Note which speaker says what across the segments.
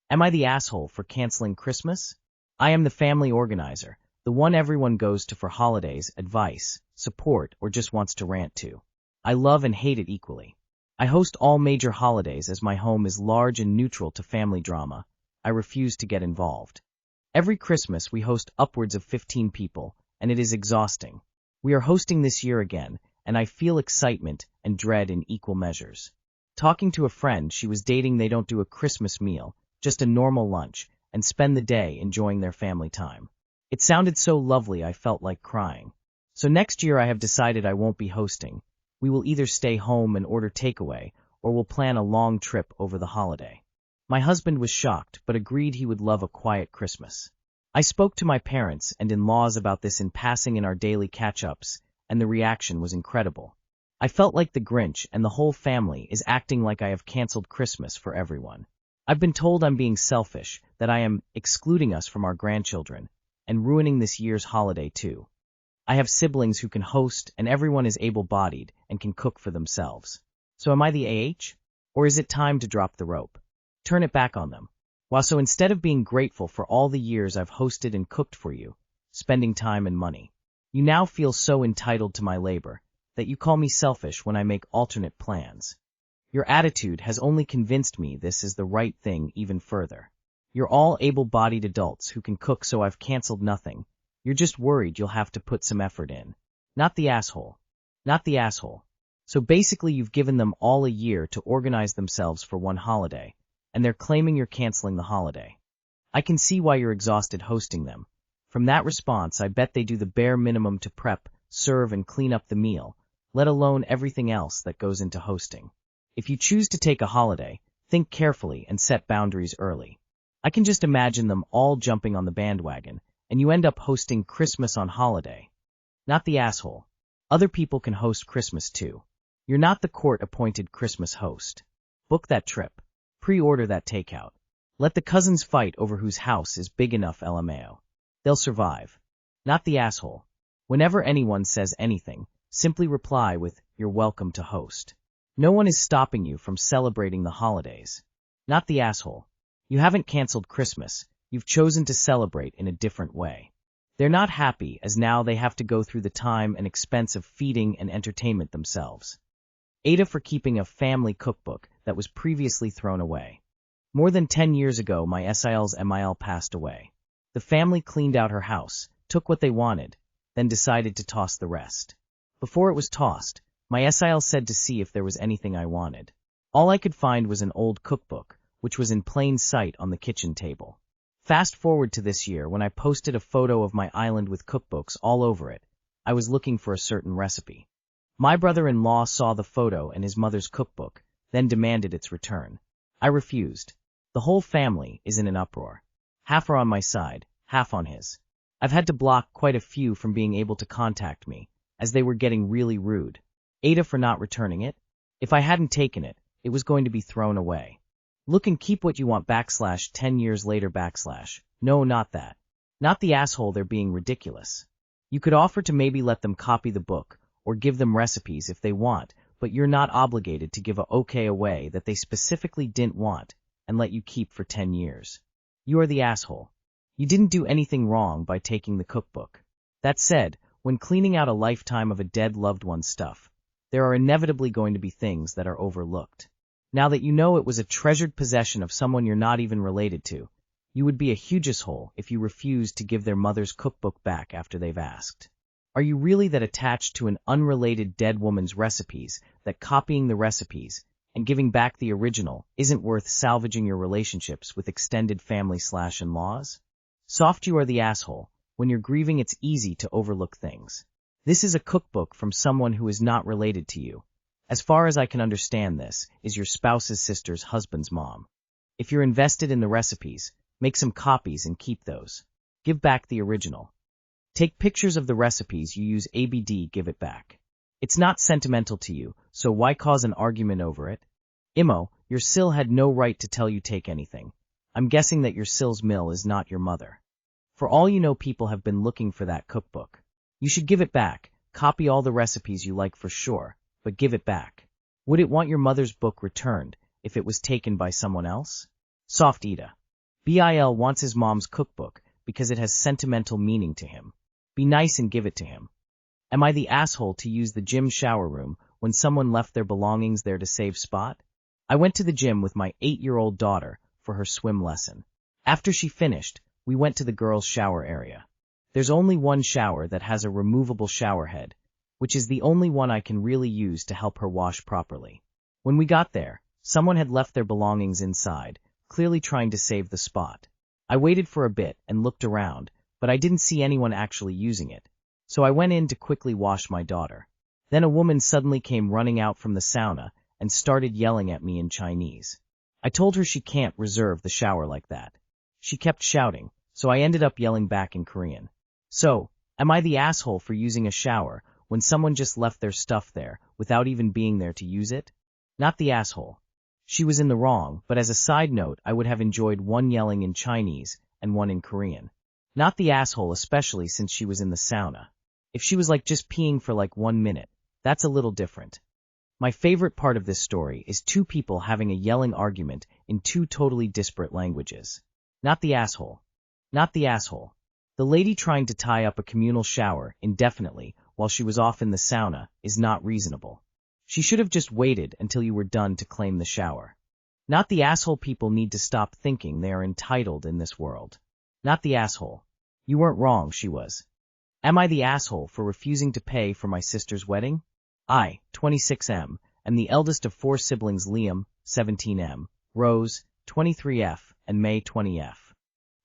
Speaker 1: Am I the asshole for canceling Christmas? I am the family organizer, the one everyone goes to for holidays, advice, support, or just wants to rant to. I love and hate it equally. I host all major holidays as my home is large and neutral to family drama. I refuse to get involved. Every Christmas we host upwards of 15 people, and it is exhausting. We are hosting this year again, and I feel excitement and dread in equal measures. Talking to a friend she was dating, they don't do a Christmas meal, just a normal lunch, and spend the day enjoying their family time. It sounded so lovely I felt like crying. So next year I have decided I won't be hosting. We will either stay home and order takeaway, or we'll plan a long trip over the holiday. My husband was shocked, but agreed he would love a quiet Christmas. I spoke to my parents and in-laws about this in passing in our daily catch-ups, and the reaction was incredible. I felt like the Grinch and the whole family is acting like I have canceled Christmas for everyone. I've been told I'm being selfish, that I am excluding us from our grandchildren, and ruining this year's holiday too. I have siblings who can host, and everyone is able-bodied and can cook for themselves. So am I the AH? Or is it time to drop the rope? Turn it back on them. So instead of being grateful for all the years I've hosted and cooked for you, spending time and money, you now feel so entitled to my labor that you call me selfish when I make alternate plans. Your attitude has only convinced me this is the right thing even further. You're all able-bodied adults who can cook, so I've canceled nothing. You're just worried you'll have to put some effort in. Not the asshole. Not the asshole. So basically you've given them all a year to organize themselves for one holiday, and they're claiming you're canceling the holiday. I can see why you're exhausted hosting them. From that response, I bet they do the bare minimum to prep, serve, and clean up the meal, let alone everything else that goes into hosting. If you choose to take a holiday, think carefully and set boundaries early. I can just imagine them all jumping on the bandwagon, and you end up hosting Christmas on holiday. Not the asshole. Other people can host Christmas too. You're not the court-appointed Christmas host. Book that trip. Pre-order that takeout. Let the cousins fight over whose house is big enough, LMAO. They'll survive. Not the asshole. Whenever anyone says anything, simply reply with, "You're welcome to host." No one is stopping you from celebrating the holidays. Not the asshole. You haven't canceled Christmas. You've chosen to celebrate in a different way. They're not happy as now they have to go through the time and expense of feeding and entertainment themselves. AITA for keeping a family cookbook that was previously thrown away. More than 10 years ago, my SIL's MIL passed away. The family cleaned out her house, took what they wanted, then decided to toss the rest. Before it was tossed, my SIL said to see if there was anything I wanted. All I could find was an old cookbook, which was in plain sight on the kitchen table. Fast forward to this year when I posted a photo of my island with cookbooks all over it. I was looking for a certain recipe. My brother-in-law saw the photo and his mother's cookbook, then demanded its return. I refused. The whole family is in an uproar. Half are on my side, half on his. I've had to block quite a few from being able to contact me, as they were getting really rude. AITA for not returning it? If I hadn't taken it, it was going to be thrown away. Look and keep what you want / 10 years later / No, not that. Not the asshole, they're being ridiculous. You could offer to maybe let them copy the book, or give them recipes if they want, but you're not obligated to give a okay away that they specifically didn't want, and let you keep for 10 years. You are the asshole. You didn't do anything wrong by taking the cookbook. That said, when cleaning out a lifetime of a dead loved one's stuff, there are inevitably going to be things that are overlooked. Now that you know it was a treasured possession of someone you're not even related to, you would be a huge asshole if you refused to give their mother's cookbook back after they've asked. Are you really that attached to an unrelated dead woman's recipes that copying the recipes and giving back the original isn't worth salvaging your relationships with extended family / in-laws? Soft, you are the asshole. When you're grieving, it's easy to overlook things. This is a cookbook from someone who is not related to you. As far as I can understand, this is your spouse's sister's husband's mom. If you're invested in the recipes, make some copies and keep those. Give back the original. Take pictures of the recipes you use. ABD, give it back. It's not sentimental to you, so why cause an argument over it? Imo, your Sil had no right to tell you take anything. I'm guessing that your Sil's mill is not your mother. For all you know, people have been looking for that cookbook. You should give it back. Copy all the recipes you like for sure, but give it back. Would it want your mother's book returned if it was taken by someone else? Soft, Ida. Bil wants his mom's cookbook because it has sentimental meaning to him. Be nice and give it to him. Am I the asshole to use the gym shower room when someone left their belongings there to save spot? I went to the gym with my 8-year-old daughter for her swim lesson. After she finished, we went to the girls' shower area. There's only one shower that has a removable shower head, which is the only one I can really use to help her wash properly. When we got there, someone had left their belongings inside, clearly trying to save the spot. I waited for a bit and looked around, but I didn't see anyone actually using it, so I went in to quickly wash my daughter. Then a woman suddenly came running out from the sauna and started yelling at me in Chinese. I told her she can't reserve the shower like that. She kept shouting, so I ended up yelling back in Korean. So, am I the asshole for using a shower when someone just left their stuff there without even being there to use it? Not the asshole. She was in the wrong, but as a side note, I would have enjoyed one yelling in Chinese and one in Korean. Not the asshole, especially since she was in the sauna. If she was just peeing for 1 minute, that's a little different. My favorite part of this story is two people having a yelling argument in two totally disparate languages. Not the asshole. Not the asshole. The lady trying to tie up a communal shower indefinitely while she was off in the sauna is not reasonable. She should have just waited until you were done to claim the shower. Not the asshole. People need to stop thinking they are entitled in this world. Not the asshole. You weren't wrong, she was. Am I the asshole for refusing to pay for my sister's wedding? I, 26M, am the eldest of 4 siblings: Liam, 17M, Rose, 23F, and May, 20F.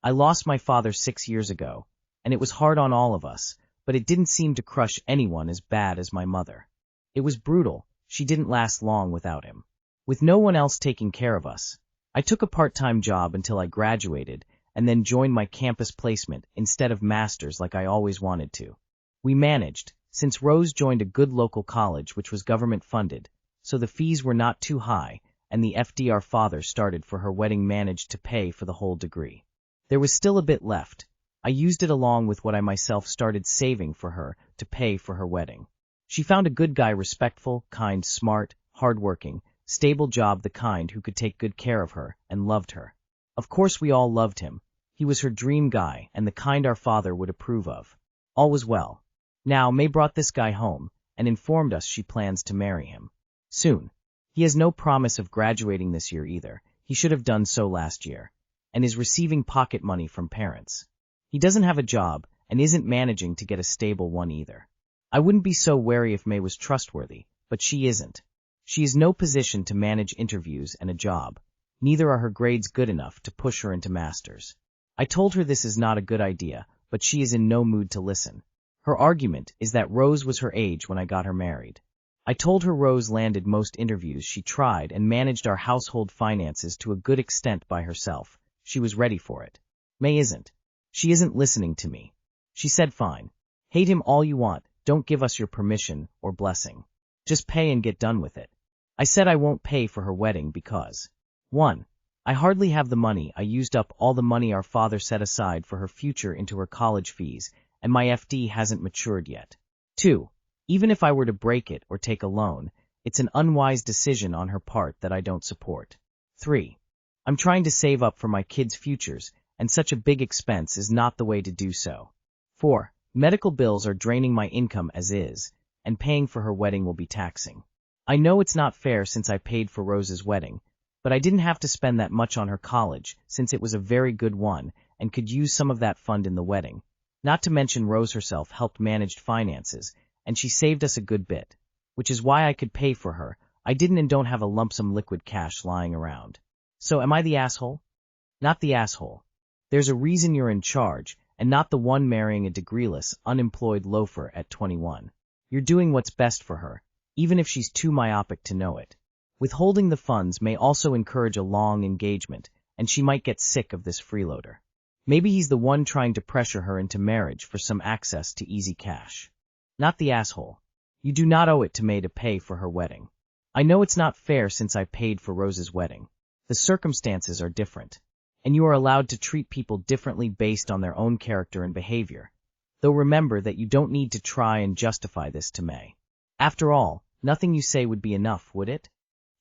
Speaker 1: I lost my father 6 years ago, and it was hard on all of us, but it didn't seem to crush anyone as bad as my mother. It was brutal. She didn't last long without him. With no one else taking care of us, I took a part-time job until I graduated and then joined my campus placement instead of master's like I always wanted to. We managed, since Rose joined a good local college which was government-funded, so the fees were not too high, and the FD our father started for her wedding managed to pay for the whole degree. There was still a bit left. I used it along with what I myself started saving for her to pay for her wedding. She found a good guy, respectful, kind, smart, hardworking, stable job, the kind who could take good care of her, and loved her. Of course we all loved him. He was her dream guy and the kind our father would approve of. All was well. Now May brought this guy home and informed us she plans to marry him soon. He has no promise of graduating this year either. He should have done so last year, and is receiving pocket money from parents. He doesn't have a job and isn't managing to get a stable one either. I wouldn't be so wary if May was trustworthy, but she isn't. She is no position to manage interviews and a job. Neither are her grades good enough to push her into masters. I told her this is not a good idea, but she is in no mood to listen. Her argument is that Rose was her age when I got her married. I told her Rose landed most interviews she tried and managed our household finances to a good extent by herself. She was ready for it. May isn't. She isn't listening to me. She said, fine. Hate him all you want, don't give us your permission or blessing. Just pay and get done with it. I said I won't pay for her wedding because 1. I hardly have the money. I used up all the money our father set aside for her future into her college fees, and my FD hasn't matured yet. 2. Even if I were to break it or take a loan, it's an unwise decision on her part that I don't support. 3. I'm trying to save up for my kids' futures, and such a big expense is not the way to do so. 4. Medical bills are draining my income as is, and paying for her wedding will be taxing. I know it's not fair since I paid for Rose's wedding, but I didn't have to spend that much on her college since it was a very good one and could use some of that fund in the wedding. Not to mention Rose herself helped manage finances, and she saved us a good bit, which is why I could pay for her. I didn't and don't have a lump sum liquid cash lying around. So am I the asshole? Not the asshole. There's a reason you're in charge, and not the one marrying a degreeless, unemployed loafer at 21. You're doing what's best for her, even if she's too myopic to know it. Withholding the funds may also encourage a long engagement, and she might get sick of this freeloader. Maybe he's the one trying to pressure her into marriage for some access to easy cash. Not the asshole. You do not owe it to May to pay for her wedding. I know it's not fair since I paid for Rose's wedding. The circumstances are different, and you are allowed to treat people differently based on their own character and behavior. Though remember that you don't need to try and justify this to May. After all, nothing you say would be enough, would it?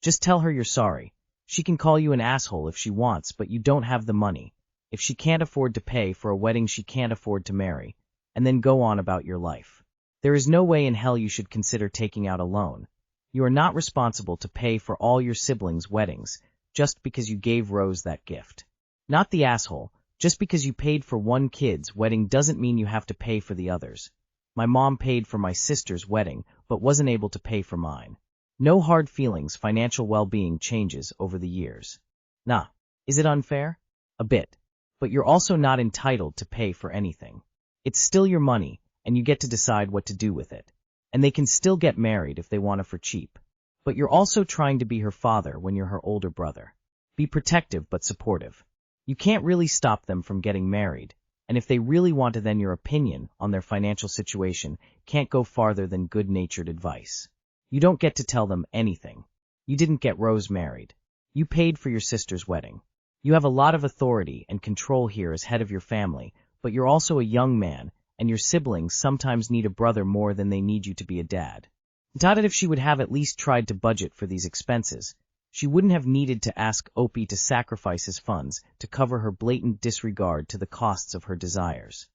Speaker 1: Just tell her you're sorry. She can call you an asshole if she wants, but you don't have the money. if she can't afford to pay for a wedding she can't afford to marry, and then go on about your life. There is no way in hell you should consider taking out a loan. You are not responsible to pay for all your siblings' weddings just because you gave Rose that gift. Not the asshole. Just because you paid for one kid's wedding doesn't mean you have to pay for the others. My mom paid for my sister's wedding, but wasn't able to pay for mine. No hard feelings, financial well-being changes over the years. Nah, is it unfair? A bit. But you're also not entitled to pay for anything. It's still your money, and you get to decide what to do with it. And they can still get married if they want it for cheap. But you're also trying to be her father when you're her older brother. Be protective but supportive. You can't really stop them from getting married, and if they really wanted, then your opinion on their financial situation can't go farther than good-natured advice. You don't get to tell them anything. You didn't get Rose married. You paid for your sister's wedding. You have a lot of authority and control here as head of your family, but you're also a young man, and your siblings sometimes need a brother more than they need you to be a dad. That if she would have at least tried to budget for these expenses, she wouldn't have needed to ask Opie to sacrifice his funds to cover her blatant disregard to the costs of her desires.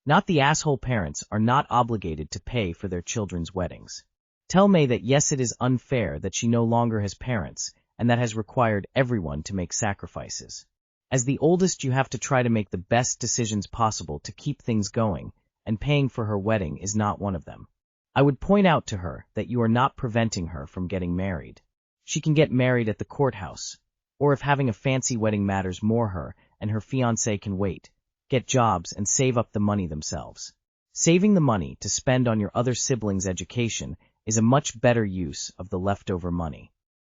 Speaker 1: Not the asshole parents are not obligated to pay for their children's weddings. Tell May that yes, it is unfair that she no longer has parents, and that has required everyone to make sacrifices. As the oldest, you have to try to make the best decisions possible to keep things going, and paying for her wedding is not one of them. I would point out to her that you are not preventing her from getting married. She can get married at the courthouse, or if having a fancy wedding matters more her and her fiancé can wait, get jobs and save up the money themselves. Saving the money to spend on your other siblings' education is a much better use of the leftover money.